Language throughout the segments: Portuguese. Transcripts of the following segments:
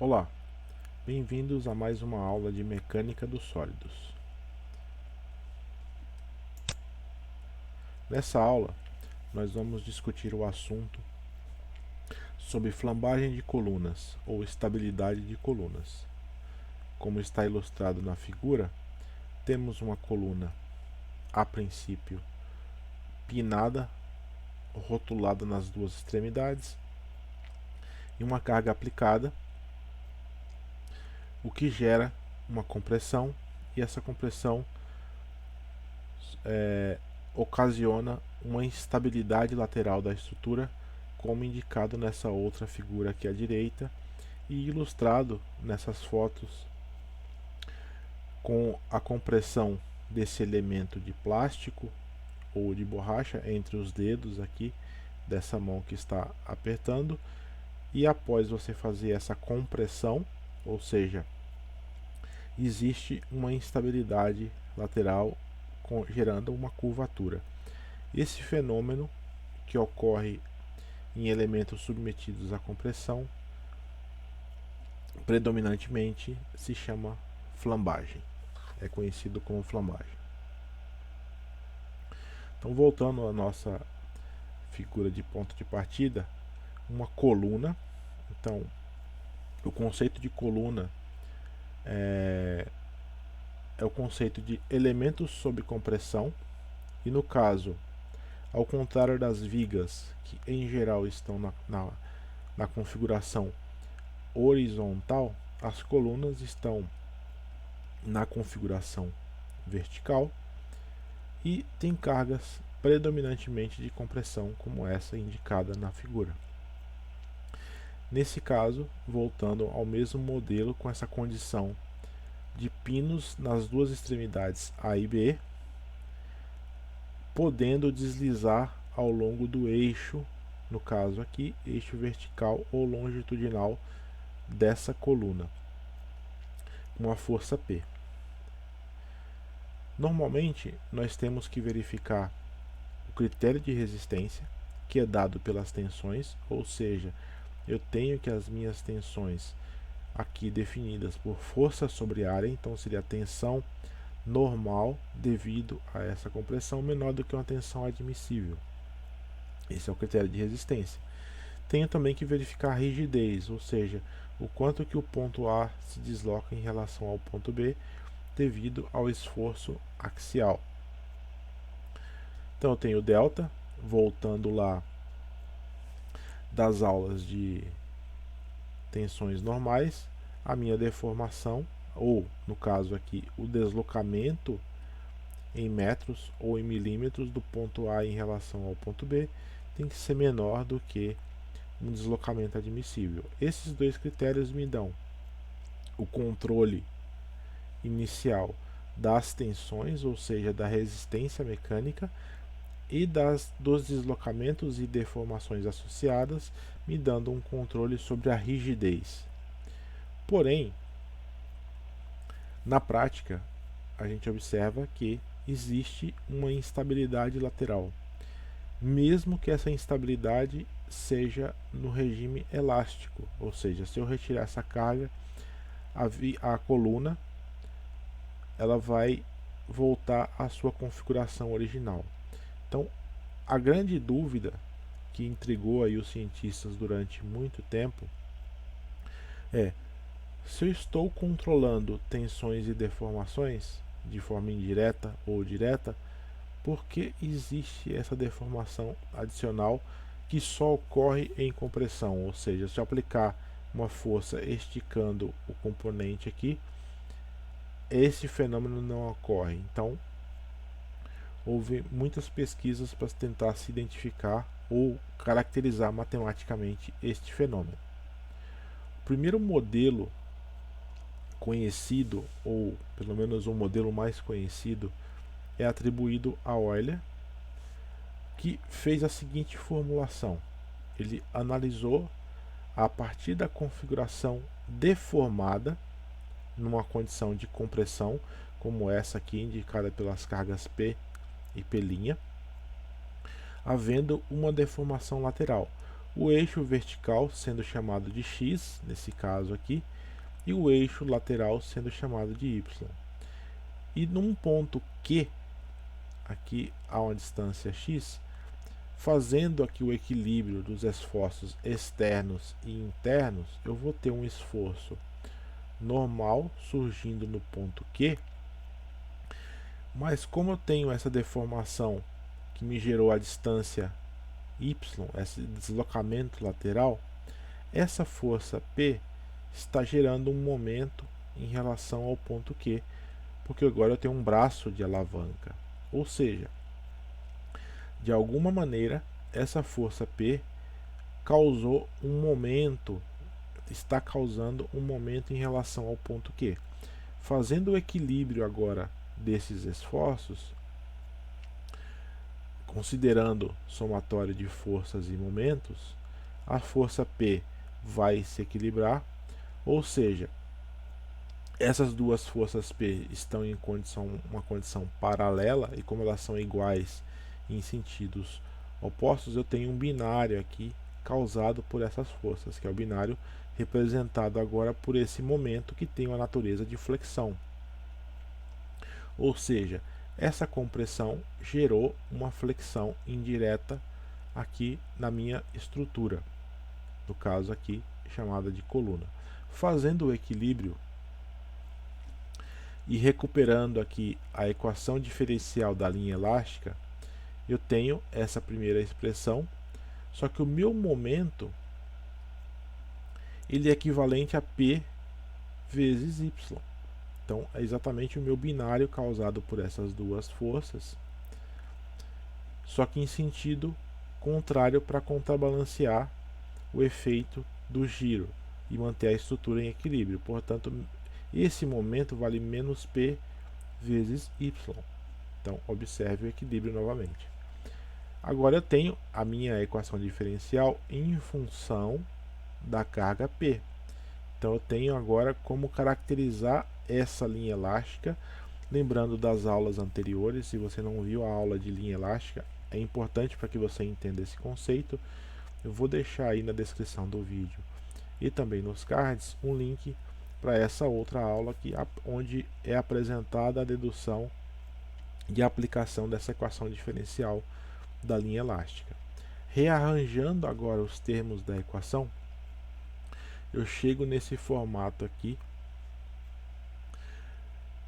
Olá, bem-vindos a mais uma aula de mecânica dos sólidos. Nessa aula, nós vamos discutir o assunto sobre flambagem de colunas ou estabilidade de colunas. Como está ilustrado na figura, temos uma coluna, a princípio, pinada, rotulada nas duas extremidades, e uma carga aplicada, o que gera uma compressão, e essa compressão ocasiona uma instabilidade lateral da estrutura, como indicado nessa outra figura aqui à direita e ilustrado nessas fotos com a compressão desse elemento de plástico ou de borracha entre os dedos aqui dessa mão que está apertando, e após você fazer essa compressão, ou seja, existe uma instabilidade lateral gerando uma curvatura. Esse fenômeno, que ocorre em elementos submetidos à compressão, predominantemente se chama flambagem. É conhecido como flambagem. Então, voltando à nossa figura de ponto de partida, uma coluna. Então, o conceito de coluna é o conceito de elementos sob compressão, e no caso, ao contrário das vigas, que em geral estão na configuração horizontal, as colunas estão na configuração vertical e tem cargas predominantemente de compressão, como essa indicada na figura. Nesse caso, voltando ao mesmo modelo com essa condição de pinos nas duas extremidades A e B, podendo deslizar ao longo do eixo, no caso aqui, eixo vertical ou longitudinal dessa coluna, com a força P. Normalmente, nós temos que verificar o critério de resistência, que é dado pelas tensões, ou seja, eu tenho que as minhas tensões aqui definidas por força sobre área, então seria a tensão normal devido a essa compressão menor do que uma tensão admissível. Esse é o critério de resistência. Tenho também que verificar a rigidez, ou seja, o quanto que o ponto A se desloca em relação ao ponto B devido ao esforço axial. Então eu tenho delta, voltando lá das aulas de tensões normais, a minha deformação, ou no caso aqui, o deslocamento em metros ou em milímetros do ponto A em relação ao ponto B, tem que ser menor do que um deslocamento admissível. Esses dois critérios me dão o controle inicial das tensões, ou seja, da resistência mecânica, e dos deslocamentos e deformações associadas, me dando um controle sobre a rigidez. Porém, na prática, a gente observa que existe uma instabilidade lateral, mesmo que essa instabilidade seja no regime elástico, ou seja, se eu retirar essa carga, a coluna ela vai voltar à sua configuração original. Então, a grande dúvida que intrigou aí os cientistas durante muito tempo é: se eu estou controlando tensões e deformações de forma indireta ou direta, por que existe essa deformação adicional que só ocorre em compressão? Ou seja, se eu aplicar uma força esticando o componente aqui, esse fenômeno não ocorre. Então, houve muitas pesquisas para tentar se identificar ou caracterizar matematicamente este fenômeno. O primeiro modelo conhecido, ou pelo menos o modelo mais conhecido, é atribuído a Euler, que fez a seguinte formulação. Ele analisou a partir da configuração deformada numa condição de compressão, como essa aqui indicada pelas cargas P e P', havendo uma deformação lateral. o eixo vertical sendo chamado de x, nesse caso aqui, e o eixo lateral sendo chamado de y. E num ponto Q, aqui a uma distância x, fazendo aqui o equilíbrio dos esforços externos e internos, eu vou ter um esforço normal surgindo no ponto Q, mas como eu tenho essa deformação que me gerou a distância y, esse deslocamento lateral, essa força P está gerando um momento em relação ao ponto Q, porque agora eu tenho um braço de alavanca. Ou seja, de alguma maneira, essa força P causou um momento, está causando um momento em relação ao ponto Q. Fazendo o equilíbrio agora desses esforços, considerando somatório de forças e momentos, a força P vai se equilibrar, ou seja, essas duas forças P estão em uma condição paralela, e como elas são iguais em sentidos opostos, eu tenho um binário aqui causado por essas forças, que é o binário representado agora por esse momento que tem a natureza de flexão. Ou seja, essa compressão gerou uma flexão indireta aqui na minha estrutura, no caso aqui chamada de coluna. Fazendo o equilíbrio e recuperando aqui a equação diferencial da linha elástica, eu tenho essa primeira expressão, só que o meu momento ele é equivalente a P vezes Y. Então é exatamente o meu binário causado por essas duas forças, só que em sentido contrário para contrabalancear o efeito do giro e manter a estrutura em equilíbrio. Portanto, esse momento vale menos P vezes Y. Então, observe o equilíbrio novamente. Agora eu tenho a minha equação diferencial em função da carga P. Então eu tenho agora como caracterizar essa linha elástica. Lembrando das aulas anteriores, se você não viu a aula de linha elástica, é importante para que você entenda esse conceito. Eu vou deixar aí na descrição do vídeo e também nos cards um link para essa outra aula aqui, onde é apresentada a dedução e a aplicação dessa equação diferencial da linha elástica. Rearranjando agora os termos da equação, eu chego nesse formato aqui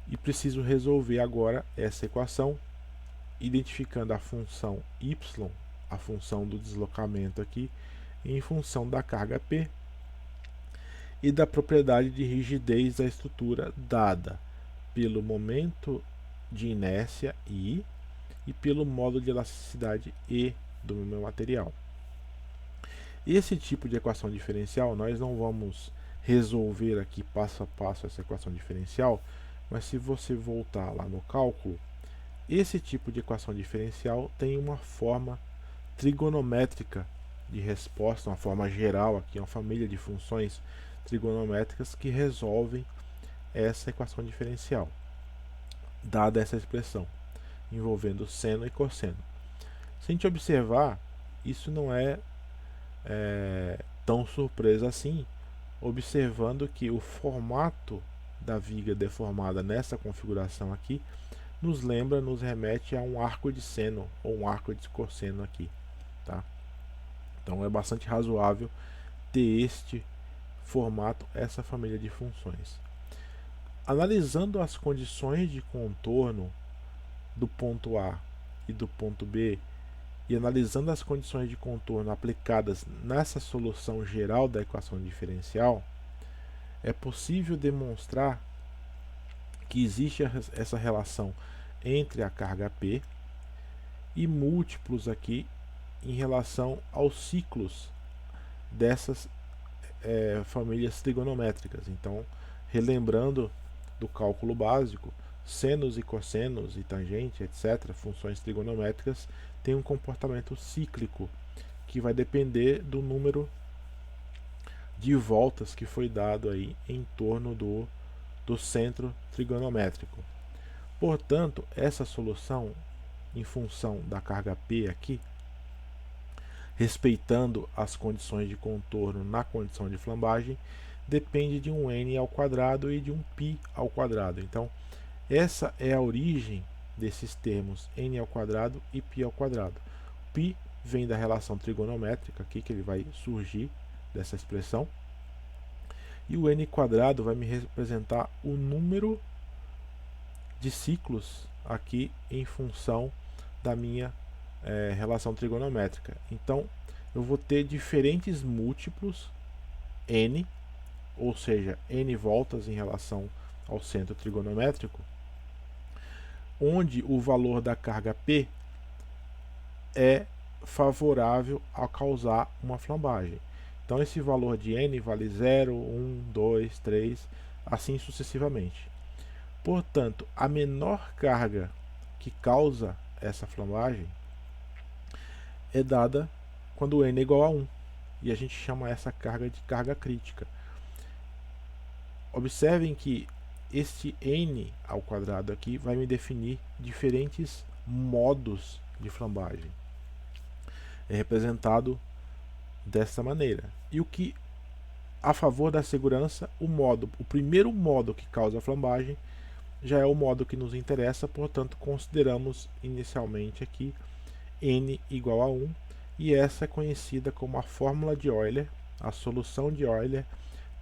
e preciso resolver agora essa equação, identificando a função y, a função do deslocamento aqui, em função da carga P e da propriedade de rigidez da estrutura dada pelo momento de inércia I e pelo modo de elasticidade E do meu material. Esse tipo de equação diferencial nós não vamos resolver aqui passo a passo essa equação diferencial, mas se você voltar lá no cálculo, esse tipo de equação diferencial tem uma forma trigonométrica de resposta, uma forma geral aqui, uma família de funções trigonométricas que resolvem essa equação diferencial, dada essa expressão, envolvendo seno e cosseno. Se a gente observar, isso não é tão surpresa assim, observando que o formato da viga deformada nessa configuração aqui nos remete a um arco de seno ou um arco de cosseno aqui, tá? Então é bastante razoável ter este formato, essa família de funções. Analisando as condições de contorno do ponto A e do ponto B, e analisando as condições de contorno aplicadas nessa solução geral da equação diferencial, é possível demonstrar que existe essa relação entre a carga P e múltiplos aqui em relação aos ciclos dessas famílias trigonométricas. Então, relembrando do cálculo básico, senos e cossenos e tangente, etc., funções trigonométricas, têm um comportamento cíclico que vai depender do número de voltas que foi dado aí em torno do centro trigonométrico. Portanto, essa solução em função da carga P aqui respeitando as condições de contorno na condição de flambagem, depende de um n ao quadrado e de um π ao quadrado. Então, essa é a origem desses termos n ao quadrado e π ao quadrado. Π vem da relação trigonométrica aqui, que ele vai surgir dessa expressão. E o n quadrado vai me representar o número de ciclos aqui em função da minha relação trigonométrica. Então, eu vou ter diferentes múltiplos n, ou seja, n voltas em relação ao centro trigonométrico, onde o valor da carga P é favorável a causar uma flambagem. Então, esse valor de n vale 0, 1, 2, 3, assim sucessivamente. Portanto, a menor carga que causa essa flambagem é dada quando n é igual a 1. E a gente chama essa carga de carga crítica. Observem que este n ao quadrado aqui vai me definir diferentes modos de flambagem. É representado dessa maneira. E o que, a favor da segurança, o primeiro modo que causa a flambagem já é o modo que nos interessa, portanto consideramos inicialmente aqui n igual a 1, e essa é conhecida como a fórmula de Euler, a solução de Euler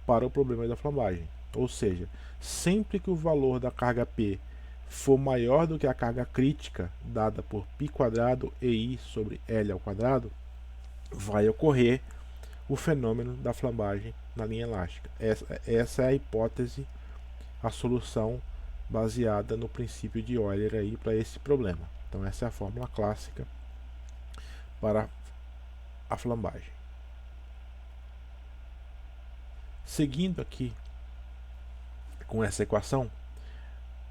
para o problema da flambagem. Ou seja, sempre que o valor da carga P for maior do que a carga crítica dada por π² e I sobre L ao quadrado, vai ocorrer o fenômeno da flambagem na linha elástica. Essa é a hipótese, a solução baseada no princípio de Euler aí para esse problema. Então essa é a fórmula clássica para a flambagem. Seguindo aqui com essa equação,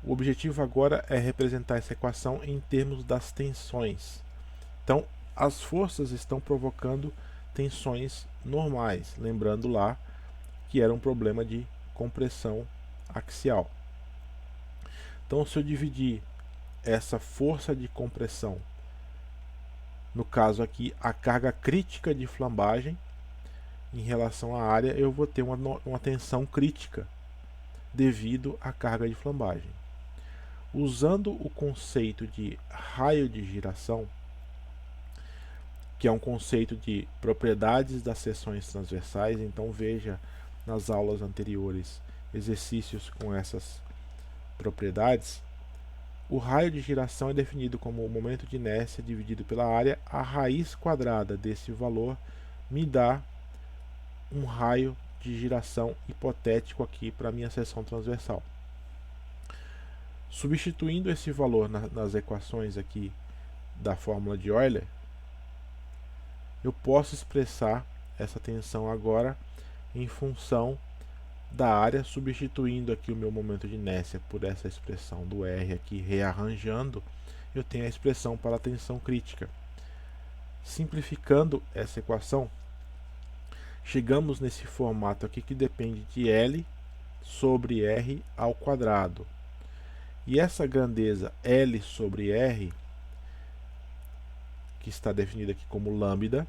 o objetivo agora é representar essa equação em termos das tensões. Então, as forças estão provocando tensões normais, lembrando lá que era um problema de compressão axial. Então, se eu dividir essa força de compressão, no caso aqui, a carga crítica de flambagem, em relação à área, eu vou ter uma tensão crítica devido à carga de flambagem. Usando o conceito de raio de giração, que é um conceito de propriedades das seções transversais, então veja nas aulas anteriores exercícios com essas propriedades, o raio de giração é definido como o momento de inércia dividido pela área. A raiz quadrada desse valor me dá um raio de giração hipotético aqui para a minha seção transversal. Substituindo esse valor nas equações aqui da fórmula de Euler, eu posso expressar essa tensão agora em função da área, substituindo aqui o meu momento de inércia por essa expressão do R aqui, rearranjando, eu tenho a expressão para a tensão crítica. Simplificando essa equação, chegamos nesse formato aqui que depende de L sobre R ao quadrado. E essa grandeza L sobre R, que está definida aqui como lambda,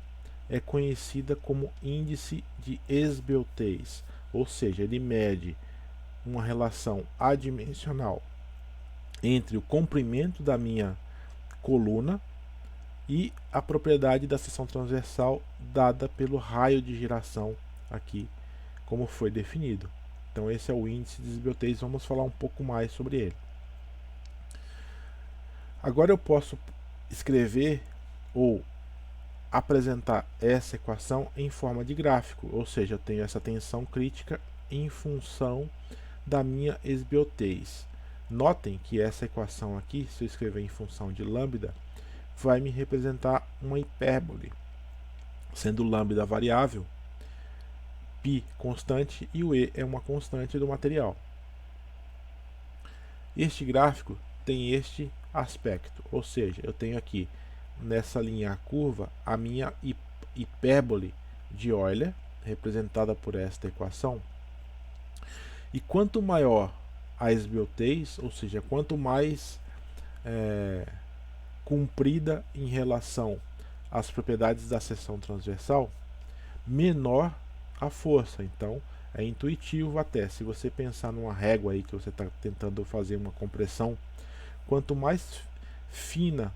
é conhecida como índice de esbeltez, ou seja, ele mede uma relação adimensional entre o comprimento da minha coluna e a propriedade da seção transversal dada pelo raio de giração aqui, como foi definido. Então esse é o índice de esbeltez, vamos falar um pouco mais sobre ele. Agora eu posso escrever ou apresentar essa equação em forma de gráfico, ou seja, eu tenho essa tensão crítica em função da minha esbeltez. Notem que essa equação aqui, se eu escrever em função de lambda, vai me representar uma hipérbole, sendo lambda variável, π constante e o E é uma constante do material. Este gráfico tem este aspecto, ou seja, eu tenho aqui nessa linha curva a minha hipérbole de Euler, representada por esta equação, e quanto maior a esbeltez, ou seja, quanto mais comprida em relação as propriedades da seção transversal, menor a força. Então é intuitivo até, se você pensar numa régua aí que você está tentando fazer uma compressão, quanto mais fina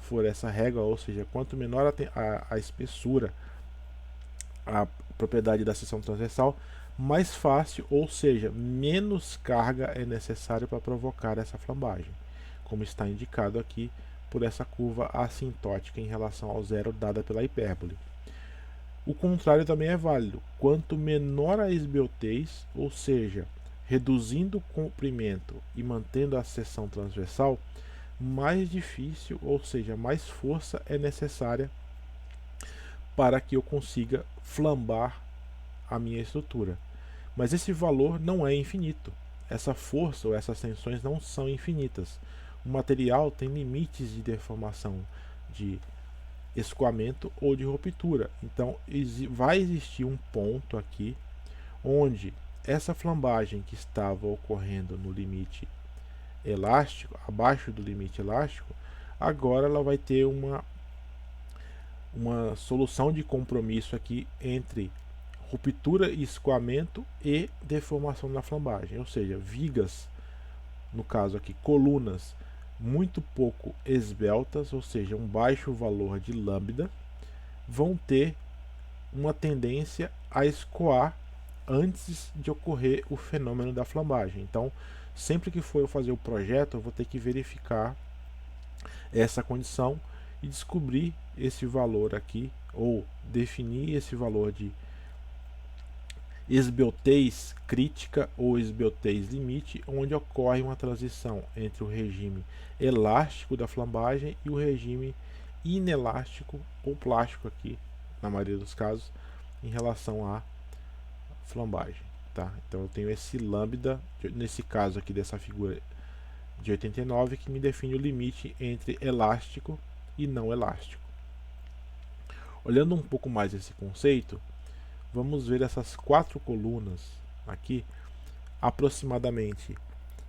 for essa régua, ou seja, quanto menor a espessura, a propriedade da seção transversal, mais fácil, ou seja, menos carga é necessária para provocar essa flambagem, como está indicado aqui por essa curva assintótica em relação ao zero dada pela hipérbole. O contrário também é válido. Quanto menor a esbeltez, ou seja, reduzindo o comprimento e mantendo a seção transversal, mais difícil, ou seja, mais força é necessária para que eu consiga flambar a minha estrutura. Mas esse valor não é infinito. Essa força ou essas tensões não são infinitas. O material tem limites de deformação, de escoamento ou de ruptura. Então vai existir um ponto aqui onde essa flambagem que estava ocorrendo no limite elástico, abaixo do limite elástico, agora ela vai ter uma solução de compromisso aqui entre ruptura e escoamento e deformação da flambagem, ou seja, vigas, no caso aqui colunas muito pouco esbeltas, ou seja, um baixo valor de lambda, vão ter uma tendência a escoar antes de ocorrer o fenômeno da flambagem. Então, sempre que for eu fazer o projeto, eu vou ter que verificar essa condição e descobrir esse valor aqui, ou definir esse valor de esbeltez crítica ou esbeltez limite, onde ocorre uma transição entre o regime elástico da flambagem e o regime inelástico ou plástico aqui, na maioria dos casos, em relação à flambagem. Tá? Então eu tenho esse lambda, nesse caso aqui dessa figura de 89, que me define o limite entre elástico e não elástico. Olhando um pouco mais esse conceito, vamos ver essas quatro colunas aqui, aproximadamente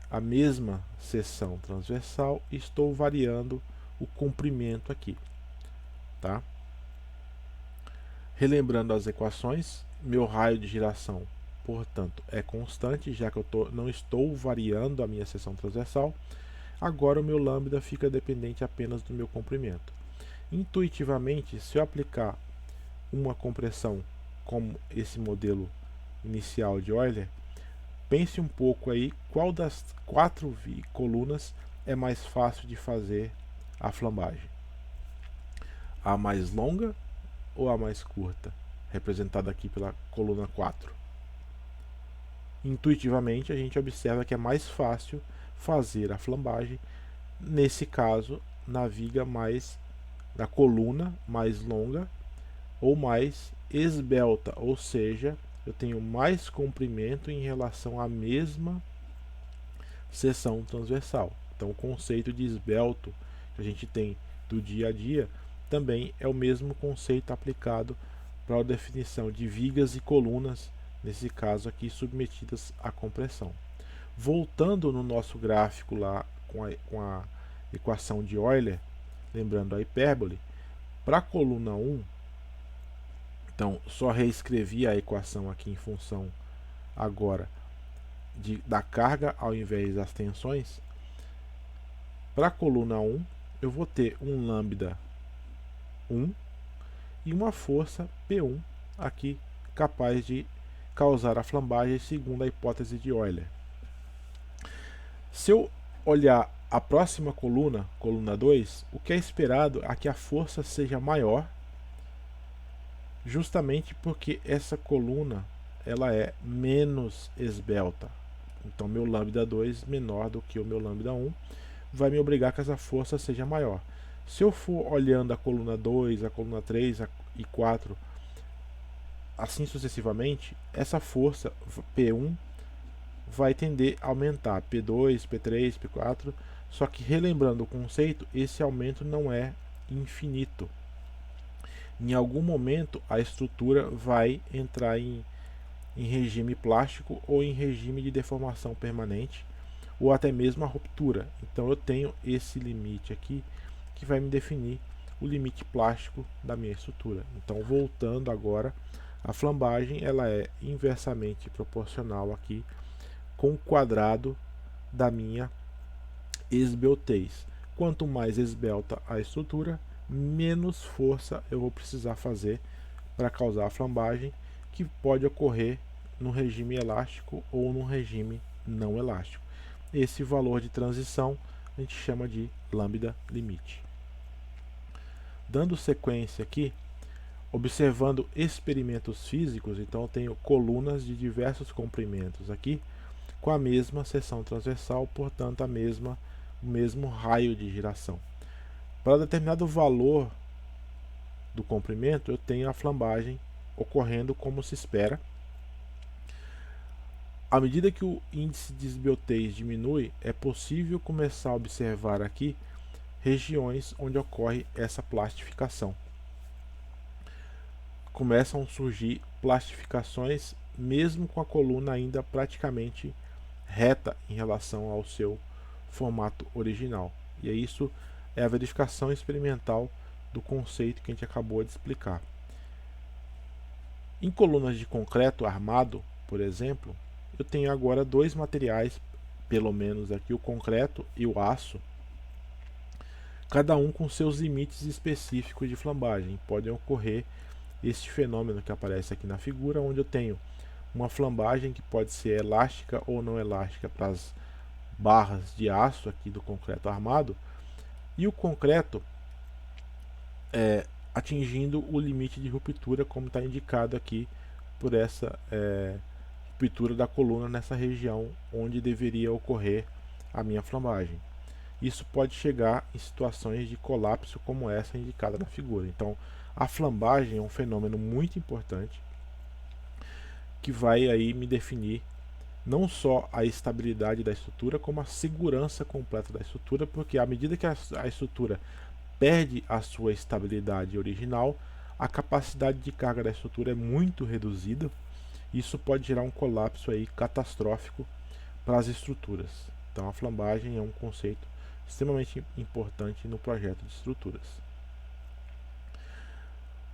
a mesma seção transversal, e estou variando o comprimento aqui, tá? Relembrando as equações, meu raio de giração, portanto, é constante, já que eu não estou variando a minha seção transversal. Agora o meu lambda fica dependente apenas do meu comprimento. Intuitivamente, se eu aplicar uma compressão como esse modelo inicial de Euler, pense um pouco aí qual das quatro colunas é mais fácil de fazer a flambagem. A mais longa ou a mais curta, representada aqui pela coluna 4. Intuitivamente a gente observa que é mais fácil fazer a flambagem, nesse caso, na viga mais da coluna mais longa ou mais esbelta, ou seja, eu tenho mais comprimento em relação à mesma seção transversal. Então o conceito de esbelto que a gente tem do dia a dia também é o mesmo conceito aplicado para a definição de vigas e colunas, nesse caso aqui submetidas à compressão. Voltando no nosso gráfico lá com a equação de Euler, lembrando a hipérbole, para a coluna 1, então só reescrevi a equação aqui em função agora da carga ao invés das tensões. Para a coluna 1, eu vou ter um lambda 1 e uma força P1 aqui capaz de causar a flambagem segundo a hipótese de Euler. Se eu olhar a próxima coluna, coluna 2, o que é esperado é que a força seja maior, justamente porque essa coluna ela é menos esbelta. Então meu lambda 2 menor do que o meu lambda 1 vai me obrigar que essa força seja maior. Se eu for olhando a coluna 2, a coluna 3 e 4, assim sucessivamente, essa força P1 vai tender a aumentar, P2, P3, P4, só que relembrando o conceito, esse aumento não é infinito. Em algum momento a estrutura vai entrar em regime plástico ou em regime de deformação permanente, ou até mesmo a ruptura. Então eu tenho esse limite aqui que vai me definir o limite plástico da minha estrutura. Então, voltando agora, a flambagem ela é inversamente proporcional aqui com o quadrado da minha esbeltez. Quanto mais esbelta a estrutura, menos força eu vou precisar fazer para causar a flambagem, que pode ocorrer no regime elástico ou no regime não elástico. Esse valor de transição a gente chama de lambda limite. Dando sequência aqui, observando experimentos físicos, então eu tenho colunas de diversos comprimentos aqui, com a mesma seção transversal, portanto o mesmo raio de giração. Para determinado valor do comprimento, eu tenho a flambagem ocorrendo como se espera. À medida que o índice de esbeltez diminui, é possível começar a observar aqui regiões onde ocorre essa plastificação. Começam a surgir plastificações mesmo com a coluna ainda praticamente reta em relação ao seu formato original. E isso é a verificação experimental do conceito que a gente acabou de explicar. Em colunas de concreto armado, por exemplo, eu tenho agora dois materiais, pelo menos aqui o concreto e o aço, cada um com seus limites específicos de flambagem. Pode ocorrer este fenômeno que aparece aqui na figura, onde eu tenho uma flambagem que pode ser elástica ou não elástica para as barras de aço aqui do concreto armado, e o concreto atingindo o limite de ruptura, como está indicado aqui por essa ruptura da coluna nessa região onde deveria ocorrer a minha flambagem. Isso pode chegar em situações de colapso como essa indicada na figura. Então, a flambagem é um fenômeno muito importante que vai aí me definir não só a estabilidade da estrutura, como a segurança completa da estrutura, porque à medida que a estrutura perde a sua estabilidade original, a capacidade de carga da estrutura é muito reduzida. Isso pode gerar um colapso aí catastrófico para as estruturas. Então a flambagem é um conceito extremamente importante no projeto de estruturas.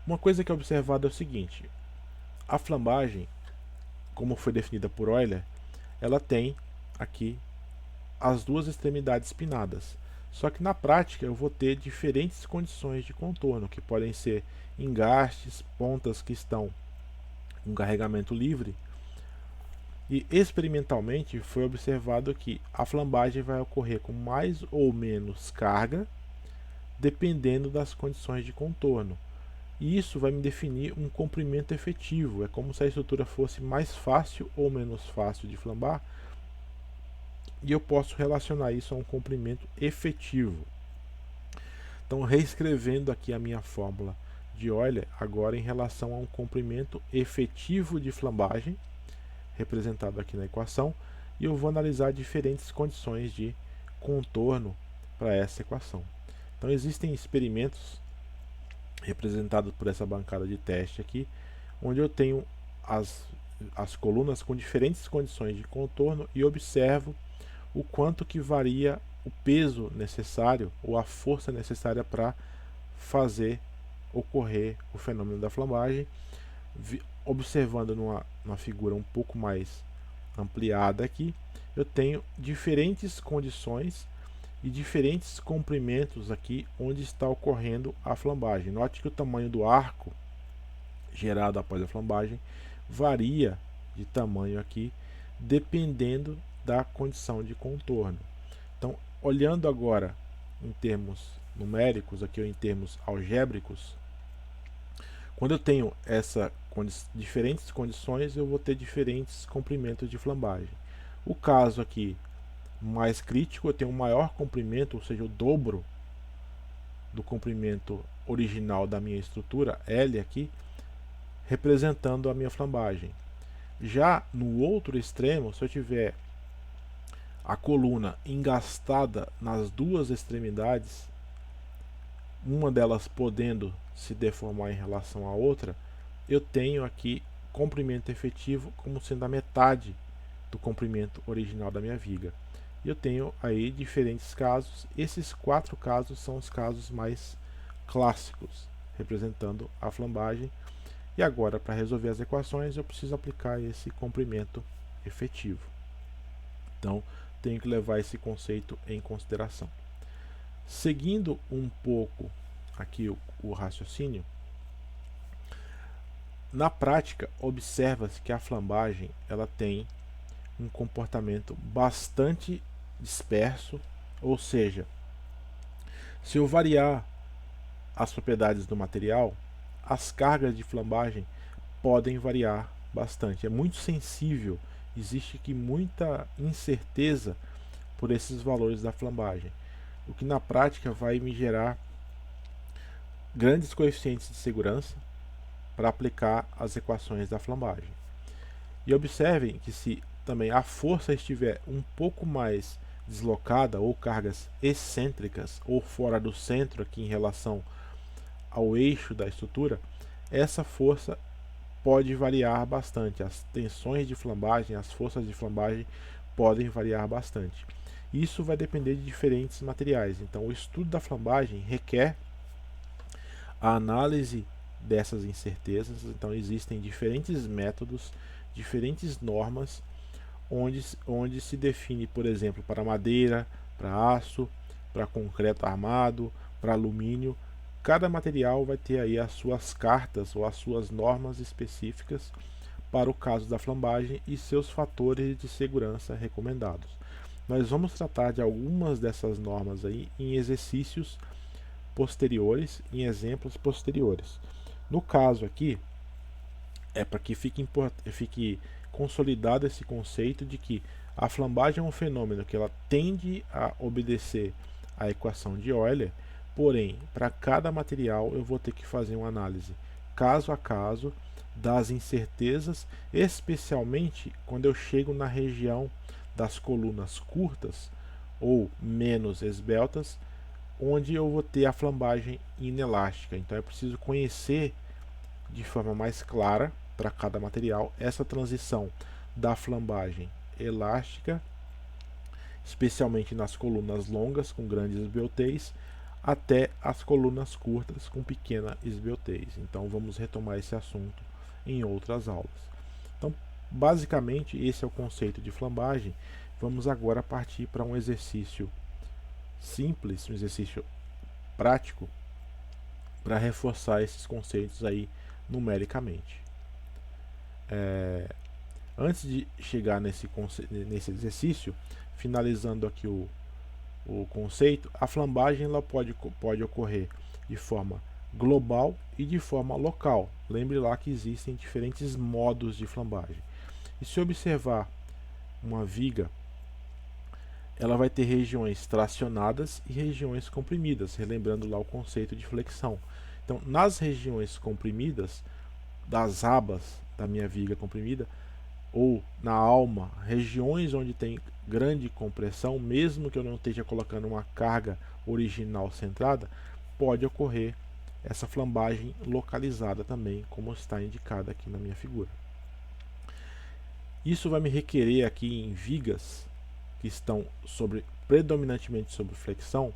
Uma coisa que é observada é o seguinte: a flambagem, como foi definida por Euler, ela tem aqui as duas extremidades pinadas. Só que na prática eu vou ter diferentes condições de contorno, que podem ser engastes, pontas que estão com carregamento livre. E experimentalmente foi observado que a flambagem vai ocorrer com mais ou menos carga, dependendo das condições de contorno. E isso vai me definir um comprimento efetivo. É como se a estrutura fosse mais fácil ou menos fácil de flambar, e eu posso relacionar isso a um comprimento efetivo. Então, reescrevendo aqui a minha fórmula de Euler, agora em relação a um comprimento efetivo de flambagem, representado aqui na equação, e eu vou analisar diferentes condições de contorno para essa equação. Então, existem experimentos representados por essa bancada de teste aqui, onde eu tenho as colunas com diferentes condições de contorno e observo o quanto que varia o peso necessário ou a força necessária para fazer ocorrer o fenômeno da flambagem, observando numa figura um pouco mais ampliada aqui, eu tenho diferentes condições e diferentes comprimentos aqui onde está ocorrendo a flambagem. Note que o tamanho do arco gerado após a flambagem varia de tamanho aqui, dependendo da condição de contorno. Então, olhando agora em termos numéricos, aqui ou em termos algébricos, quando eu tenho diferentes condições, eu vou ter diferentes comprimentos de flambagem. O caso aqui mais crítico, eu tenho um maior comprimento, ou seja, o dobro do comprimento original da minha estrutura, L aqui, representando a minha flambagem. Já no outro extremo, se eu tiver a coluna engastada nas duas extremidades, uma delas podendo se deformar em relação à outra, eu tenho aqui comprimento efetivo como sendo a metade do comprimento original da minha viga. E eu tenho aí diferentes casos. Esses 4 casos são os casos mais clássicos representando a flambagem. E agora, para resolver as equações, eu preciso aplicar esse comprimento efetivo. Então, tenho que levar esse conceito em consideração. Seguindo um pouco aqui o raciocínio, na prática, observa-se que a flambagem ela tem um comportamento bastante disperso, ou seja, se eu variar as propriedades do material, as cargas de flambagem podem variar bastante. É muito sensível, existe aqui muita incerteza por esses valores da flambagem, o que na prática vai me gerar grandes coeficientes de segurança para aplicar as equações da flambagem. E observem que se também a força estiver um pouco mais deslocada, ou cargas excêntricas, ou fora do centro aqui em relação ao eixo da estrutura, essa força pode variar bastante. As tensões de flambagem, as forças de flambagem podem variar bastante. Isso vai depender de diferentes materiais. Então, o estudo da flambagem requer a análise dessas incertezas. Então, existem diferentes métodos, diferentes normas, onde se define, por exemplo, para madeira, para aço, para concreto armado, para alumínio. Cada material vai ter aí as suas cartas ou as suas normas específicas para o caso da flambagem e seus fatores de segurança recomendados. Nós vamos tratar de algumas dessas normas aí em exercícios posteriores, em exemplos posteriores. No caso aqui, é para que fique consolidado esse conceito de que a flambagem é um fenômeno que ela tende a obedecer à equação de Euler, porém, para cada material eu vou ter que fazer uma análise caso a caso das incertezas, especialmente quando eu chego na região das colunas curtas ou menos esbeltas, onde eu vou ter a flambagem inelástica. Então eu preciso conhecer de forma mais clara para cada material essa transição da flambagem elástica, especialmente nas colunas longas com grandes esbeltez, até as colunas curtas com pequena esbeltez. Então vamos retomar esse assunto em outras aulas. Então, basicamente, esse é o conceito de flambagem. Vamos agora partir para um exercício simples, um exercício prático, para reforçar esses conceitos aí numericamente. Antes de chegar nesse exercício, finalizando aqui o conceito, a flambagem ela pode ocorrer de forma global e de forma local. Lembre lá que existem diferentes modos de flambagem. E se observar uma viga, ela vai ter regiões tracionadas e regiões comprimidas, relembrando lá o conceito de flexão. Então, nas regiões comprimidas, das abas da minha viga comprimida, ou na alma, regiões onde tem grande compressão, mesmo que eu não esteja colocando uma carga original centrada, pode ocorrer essa flambagem localizada também, como está indicado aqui na minha figura. Isso vai me requerer aqui em vigas que estão predominantemente sobre flexão,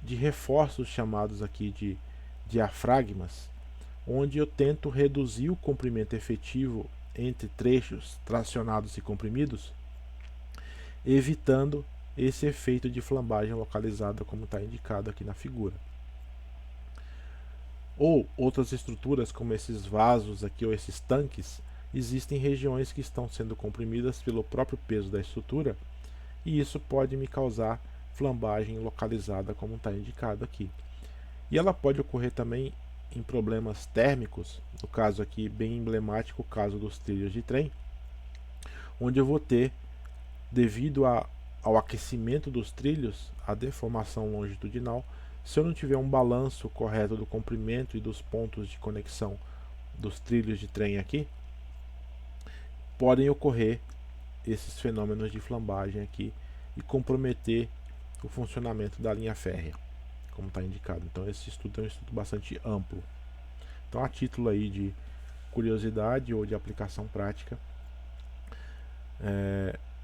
de reforços chamados aqui de diafragmas, onde eu tento reduzir o comprimento efetivo entre trechos tracionados e comprimidos, evitando esse efeito de flambagem localizada como está indicado aqui na figura. Ou outras estruturas como esses vasos aqui ou esses tanques, existem regiões que estão sendo comprimidas pelo próprio peso da estrutura, e isso pode me causar flambagem localizada como está indicado aqui. E ela pode ocorrer também em problemas térmicos, no caso aqui bem emblemático, o caso dos trilhos de trem, onde eu vou ter, devido ao aquecimento dos trilhos, a deformação longitudinal. Se eu não tiver um balanço correto do comprimento e dos pontos de conexão dos trilhos de trem aqui, podem ocorrer esses fenômenos de flambagem aqui e comprometer o funcionamento da linha férrea, como está indicado. Então esse estudo é um estudo bastante amplo. Então, a título aí de curiosidade ou de aplicação prática,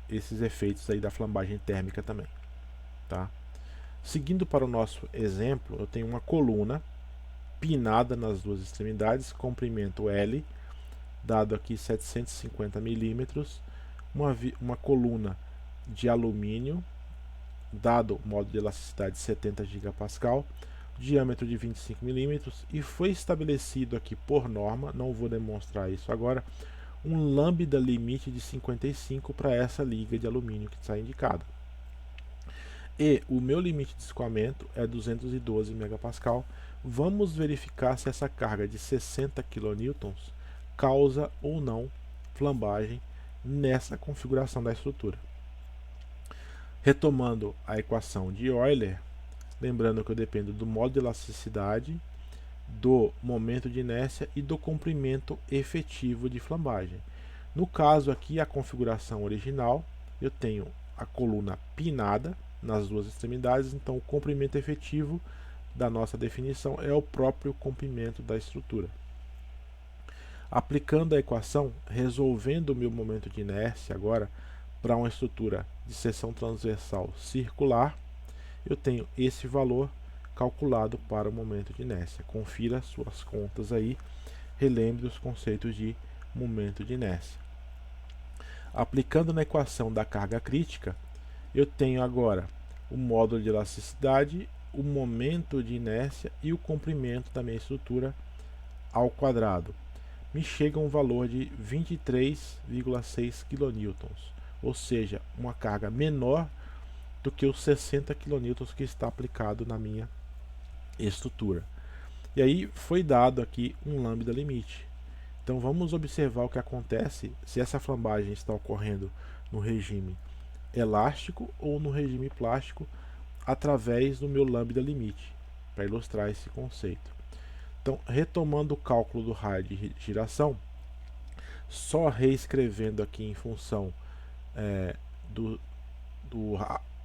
esses efeitos aí da flambagem térmica também, tá? Seguindo para o nosso exemplo, eu tenho uma coluna pinada nas duas extremidades, comprimento L, dado aqui 750 milímetros, uma coluna de alumínio, dado o modo de elasticidade 70 gigapascal, diâmetro de 25 milímetros, e foi estabelecido aqui por norma, não vou demonstrar isso agora, um lambda limite de 55 para essa liga de alumínio que está indicada. E o meu limite de escoamento é 212 megapascal. Vamos verificar se essa carga de 60 kN causa ou não flambagem nessa configuração da estrutura. Retomando a equação de Euler, lembrando que eu dependo do modo de elasticidade, do momento de inércia e do comprimento efetivo de flambagem. No caso aqui, a configuração original, eu tenho a coluna pinada nas duas extremidades, então o comprimento efetivo da nossa definição é o próprio comprimento da estrutura. Aplicando a equação, resolvendo o meu momento de inércia agora para uma estrutura de seção transversal circular, eu tenho esse valor calculado para o momento de inércia. Confira suas contas aí, relembre os conceitos de momento de inércia. Aplicando na equação da carga crítica, eu tenho agora o módulo de elasticidade, o momento de inércia e o comprimento da minha estrutura ao quadrado. Me chega um valor de 23,6 kN, ou seja, uma carga menor do que os 60 kN que está aplicado na minha estrutura. E aí foi dado aqui um lambda limite. Então vamos observar o que acontece se essa flambagem está ocorrendo no regime elástico ou no regime plástico através do meu lambda limite, para ilustrar esse conceito. Então, retomando o cálculo do raio de giração, só reescrevendo aqui em função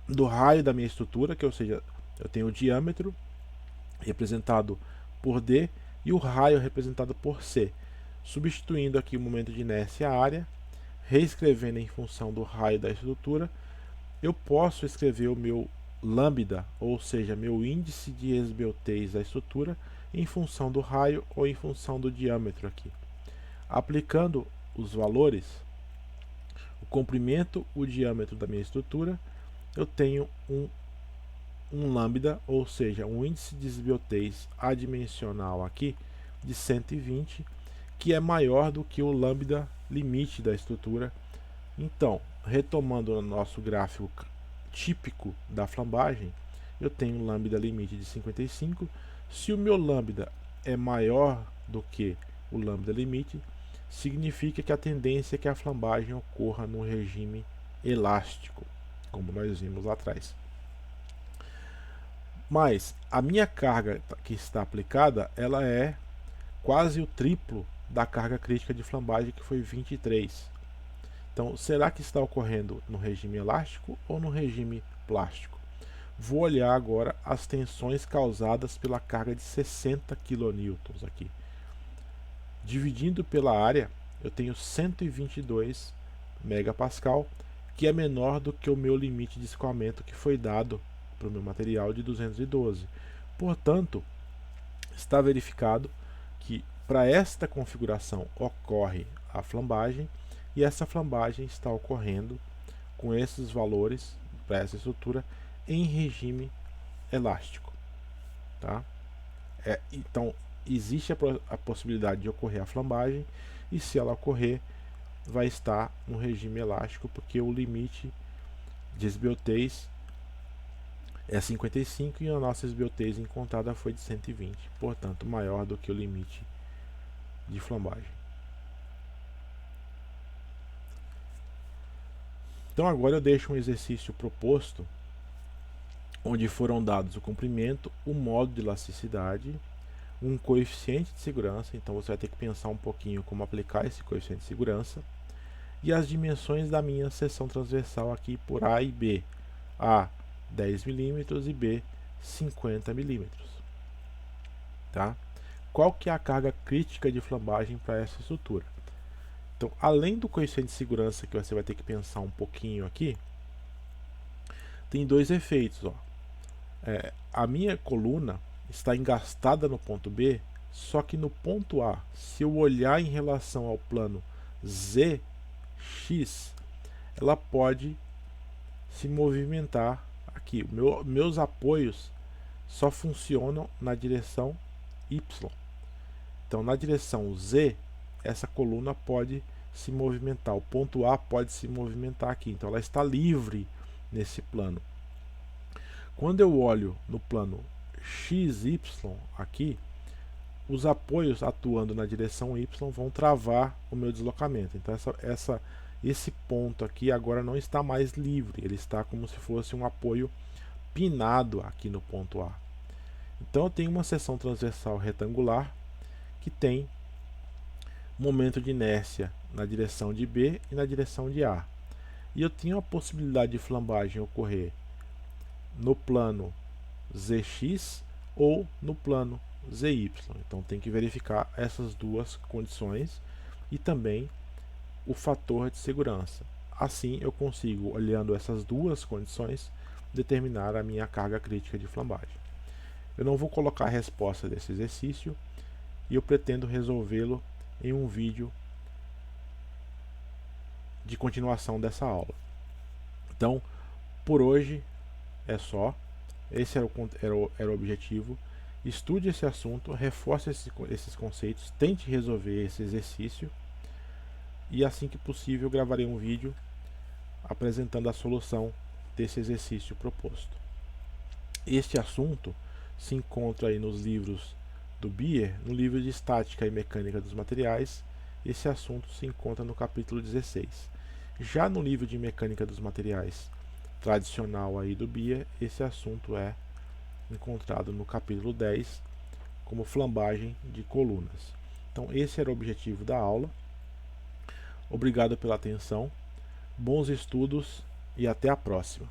do raio da minha estrutura, que ou seja, eu tenho o diâmetro representado por D e o raio representado por C. Substituindo aqui o momento de inércia e a área, reescrevendo em função do raio da estrutura, eu posso escrever o meu lambda, ou seja, meu índice de esbeltez da estrutura, em função do raio ou em função do diâmetro aqui. Aplicando os valores, o comprimento, o diâmetro da minha estrutura, eu tenho um lambda, ou seja, um índice de esbeltez adimensional aqui de 120, que é maior do que o lambda limite da estrutura. Então, retomando o nosso gráfico típico da flambagem, eu tenho um lambda limite de 55. Se o meu lambda é maior do que o lambda limite, significa que a tendência é que a flambagem ocorra no regime elástico, como nós vimos lá atrás. Mas a minha carga que está aplicada, ela é quase o triplo da carga crítica de flambagem, que foi 23. Então, será que está ocorrendo no regime elástico ou no regime plástico? Vou olhar agora as tensões causadas pela carga de 60 kN aqui. Dividindo pela área, eu tenho 122 megapascal, que é menor do que o meu limite de escoamento que foi dado para o meu material de 212. Portanto, está verificado que para esta configuração ocorre a flambagem, e essa flambagem está ocorrendo com esses valores para essa estrutura em regime elástico. Tá? Então, existe a possibilidade de ocorrer a flambagem, e se ela ocorrer, vai estar no regime elástico, porque o limite de esbeltez é 55 e a nossa esbeltez encontrada foi de 120, portanto, maior do que o limite de flambagem. Então agora eu deixo um exercício proposto, onde foram dados o comprimento, o modo de elasticidade, um coeficiente de segurança, então você vai ter que pensar um pouquinho como aplicar esse coeficiente de segurança, e as dimensões da minha seção transversal aqui por A e B, A 10 mm e B 50 mm. Tá? Qual que é a carga crítica de flambagem para essa estrutura? Então, além do coeficiente de segurança que você vai ter que pensar um pouquinho aqui, tem dois efeitos. Ó. A minha coluna está engastada no ponto B Só que no ponto A, se eu olhar em relação ao plano ZX, ela pode se movimentar aqui. Meus apoios só funcionam na direção Y. Então, na direção Z, essa coluna pode se movimentar. O ponto A pode se movimentar aqui. Então, ela está livre nesse plano. Quando eu olho no plano XY aqui, os apoios atuando na direção Y vão travar o meu deslocamento. Então, esse ponto aqui agora não está mais livre. Ele está como se fosse um apoio pinado aqui no ponto A. Então, eu tenho uma seção transversal retangular que tem momento de inércia na direção de B e na direção de A. E eu tenho a possibilidade de flambagem ocorrer no plano ZX ou no plano ZY. Então tem que verificar essas duas condições e também o fator de segurança. Assim eu consigo, olhando essas duas condições, determinar a minha carga crítica de flambagem. Eu não vou colocar a resposta desse exercício e eu pretendo resolvê-lo em um vídeo de continuação dessa aula. Então, por hoje é só. Esse era o objetivo. Estude esse assunto, reforce esses conceitos, tente resolver esse exercício e assim que possível gravarei um vídeo apresentando a solução desse exercício proposto. Este assunto se encontra aí nos livros do Beer, no livro de Estática e Mecânica dos Materiais. Esse assunto se encontra no capítulo 16. Já no livro de Mecânica dos Materiais tradicional aí do Beer, esse assunto é encontrado no capítulo 10 como flambagem de colunas. Então esse era o objetivo da aula. Obrigado pela atenção, bons estudos e até a próxima.